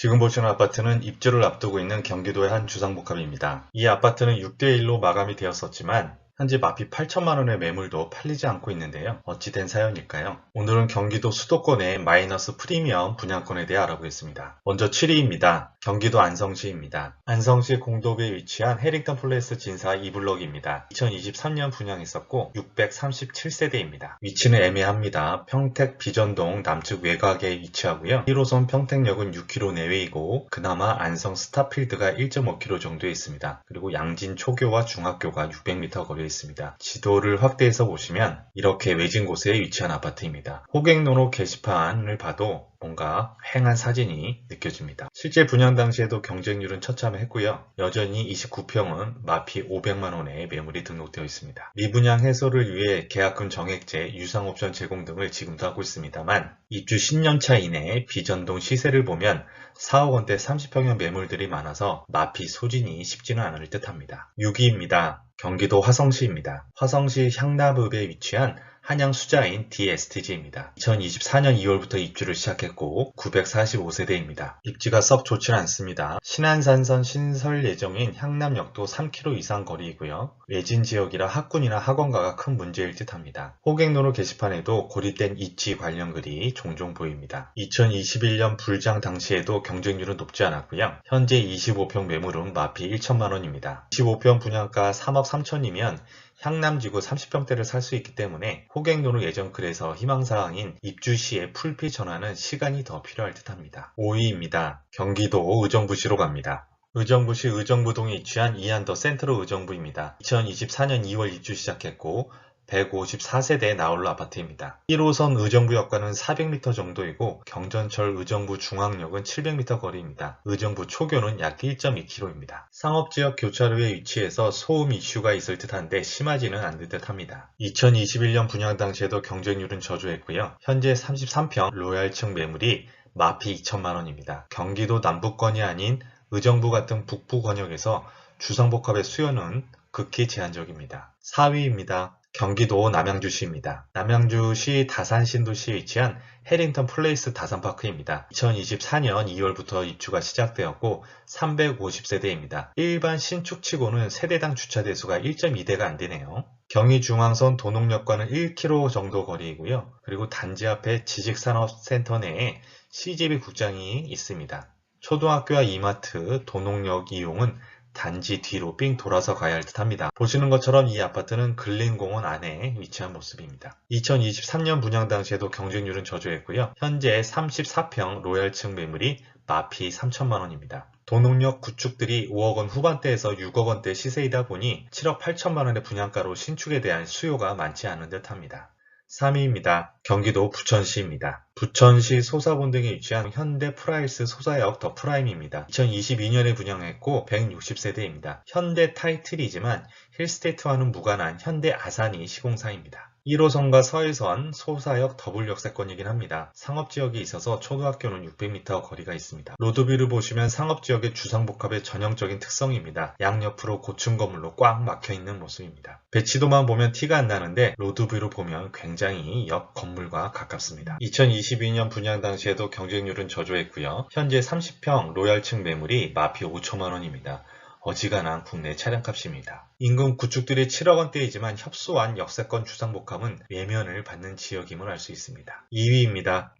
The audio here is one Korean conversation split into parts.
지금 보시는 아파트는 입주를 앞두고 있는 경기도의 한 주상복합입니다. 이 아파트는 6대1로 마감이 되었었지만 현재 마피 8천만 원의 매물도 팔리지 않고 있는데요. 어찌 된 사연일까요? 오늘은 경기도 수도권의 마이너스 프리미엄 분양권에 대해 알아보겠습니다. 먼저 7위입니다. 경기도 안성시입니다. 안성시 공도구에 위치한 해링턴 플레이스 진사 2블럭입니다. 2023년 분양했었고 637세대입니다. 위치는 애매합니다. 평택 비전동 남측 외곽에 위치하고요. 1호선 평택역은 6km 내외이고 그나마 안성 스타필드가 1.5km 정도에 있습니다. 그리고 양진 초교와 중학교가 600m 거리에 있습니다. 지도를 확대해서 보시면 이렇게 외진 곳에 위치한 아파트입니다. 호객노로 게시판을 봐도 뭔가 휑한 사진이 느껴집니다. 실제 분양 당시에도 경쟁률은 처참했고요. 여전히 29평은 마피 500만원의 매물이 등록되어 있습니다. 미분양 해소를 위해 계약금 정액제, 유상옵션 제공 등을 지금도 하고 있습니다만 입주 10년차 이내에 비전동 시세를 보면 4억 원대 30평형 매물들이 많아서 마피 소진이 쉽지는 않을 듯합니다. 6위입니다. 경기도 화성시입니다. 화성시 향납읍에 위치한 한양 수자인 DSTG입니다. 2024년 2월부터 입주를 시작했고 945세대입니다. 입지가 썩 좋지는 않습니다. 신안산선 신설 예정인 향남역도 3km 이상 거리이고요. 외진 지역이라 학군이나 학원가가 큰 문제일 듯합니다. 호객노로 게시판에도 고립된 입지 관련 글이 종종 보입니다. 2021년 불장 당시에도 경쟁률은 높지 않았고요. 현재 25평 매물은 마피 1천만원입니다. 25평 분양가 3억 3천이면 향남지구 30평대를 살 수 있기 때문에 호객노로 예정 글에서 희망사항인 입주 시에 풀피 전환은 시간이 더 필요할 듯합니다. 5위입니다. 경기도 의정부시로 갑니다. 의정부시 의정부동에 위치한 이안더 센트럴 의정부입니다. 2024년 2월 입주 시작했고 154세대 나홀로 아파트입니다. 1호선 의정부역과는 400m 정도이고 경전철 의정부 중앙역은 700m 거리입니다. 의정부 초교는 약 1.2km입니다. 상업지역 교차로에 위치해서 소음 이슈가 있을 듯한데 심하지는 않을 듯합니다. 2021년 분양 당시에도 경쟁률은 저조했고요. 현재 33평 로얄층 매물이 마피 2천만원입니다. 경기도 남부권이 아닌 의정부 같은 북부 권역에서 주상복합의 수요는 극히 제한적입니다. 4위입니다. 경기도 남양주시입니다. 남양주시 다산신도시에 위치한 해링턴 플레이스 다산파크입니다. 2024년 2월부터 입주가 시작되었고 350세대입니다. 일반 신축치고는 세대당 주차 대수가 1.2대가 안되네요. 경의중앙선 도농역과는 1km 정도 거리이고요. 그리고 단지 앞에 지식산업센터 내에 CGV 국장이 있습니다. 초등학교와 이마트, 도농역 이용은 단지 뒤로 삥 돌아서 가야 할 듯합니다. 보시는 것처럼 이 아파트는 근린공원 안에 위치한 모습입니다. 2023년 분양 당시에도 경쟁률은 저조했고요. 현재 34평 로얄층 매물이 마피 3천만원입니다. 도농역 구축들이 5억원 후반대에서 6억원대 시세이다 보니 7억 8천만원의 분양가로 신축에 대한 수요가 많지 않은 듯합니다. 3위입니다. 경기도 부천시입니다. 부천시 소사본 등에 위치한 현대 프라이스 소사역 더 프라임입니다. 2022년에 분양했고 160세대입니다. 현대 타이틀이지만 힐스테이트와는 무관한 현대 아산이 시공사입니다. 1호선과 서해선 소사역 더블 역세권이긴 합니다. 상업지역이 있어서 초등학교는 600m 거리가 있습니다. 로드뷰를 보시면 상업지역의 주상복합의 전형적인 특성입니다. 양옆으로 고층 건물로 꽉 막혀있는 모습입니다. 배치도만 보면 티가 안 나는데 로드뷰로 보면 굉장히 옆 건물과 가깝습니다. 2022년 분양 당시에도 경쟁률은 저조했고요. 현재 30평 로얄층 매물이 마피 5천만원입니다. 어지간한 국내 차량값입니다. 인근 구축들이 7억원대이지만 협소한 역세권 주상복합은 외면을 받는 지역임을 알 수 있습니다. 2위입니다.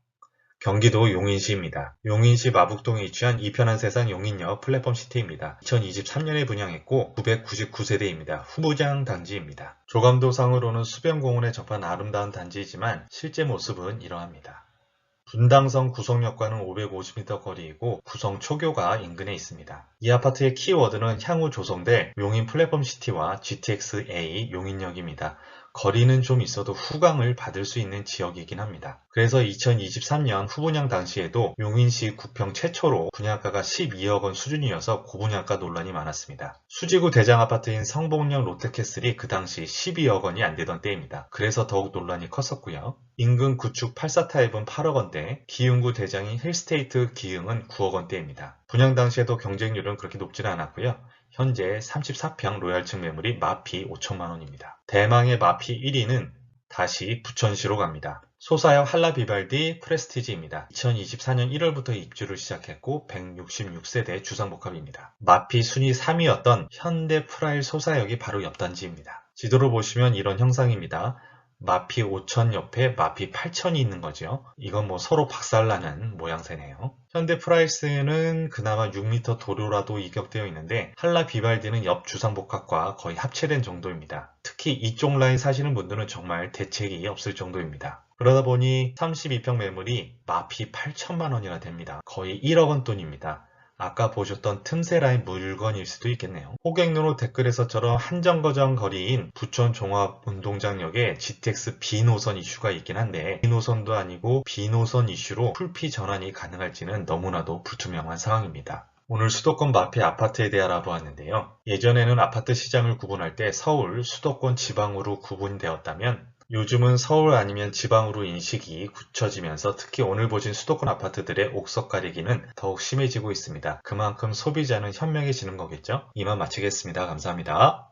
경기도 용인시입니다. 용인시 마북동에 위치한 이편한 세상 용인역 플랫폼시티입니다. 2023년에 분양했고 999세대입니다. 후무장 단지입니다. 조감도상으로는 수변공원에 접한 아름다운 단지이지만 실제 모습은 이러합니다. 분당선 구성역과는 550m 거리이고 구성 초교가 인근에 있습니다. 이 아파트의 키워드는 향후 조성될 용인 플랫폼시티와 GTX-A 용인역입니다. 거리는 좀 있어도 후광을 받을 수 있는 지역이긴 합니다. 그래서 2023년 후분양 당시에도 용인시 구평 최초로 분양가가 12억원 수준이어서 고분양가 논란이 많았습니다. 수지구 대장아파트인 성복역 롯데캐슬이 그 당시 12억원이 안되던 때입니다. 그래서 더욱 논란이 컸었고요. 인근 구축 84타입은 8억원대, 기흥구 대장인 힐스테이트 기흥은 9억원대입니다. 분양 당시에도 경쟁률은 그렇게 높지는 않았고요. 현재 34평 로얄층 매물이 마피 5천만원입니다. 대망의 마피 1위는 다시 부천시로 갑니다. 소사역 할라비발디 프레스티지입니다. 2024년 1월부터 입주를 시작했고 166세대 주상복합입니다. 마피 순위 3위였던 현대 프라일 소사역이 바로 옆 단지입니다. 지도로 보시면 이런 형상입니다. 마피 5000 옆에 마피 8000이 있는 거죠. 이건 뭐 서로 박살나는 모양새네요. 현대 프라이스는 그나마 6m 도로라도 이격되어 있는데 한라 비발디는 옆 주상복합과 거의 합체된 정도입니다. 특히 이쪽 라인 사시는 분들은 정말 대책이 없을 정도입니다. 그러다 보니 32평 매물이 마피 8천만 원이나 됩니다. 거의 1억 원 돈입니다. 아까 보셨던 틈새 라인 물건일 수도 있겠네요. 호객노로 댓글에서처럼 한정거장 거리인 부천 종합운동장역에 GTX B노선 이슈가 있긴 한데 B노선도 아니고 B노선 이슈로 풀피 전환이 가능할지는 너무나도 불투명한 상황입니다. 오늘 수도권 마피 아파트에 대해 알아보았는데요. 예전에는 아파트 시장을 구분할 때 서울, 수도권, 지방으로 구분되었다면 요즘은 서울 아니면 지방으로 인식이 굳혀지면서 특히 오늘 보신 수도권 아파트들의 옥석 가리기는 더욱 심해지고 있습니다. 그만큼 소비자는 현명해지는 거겠죠? 이만 마치겠습니다. 감사합니다.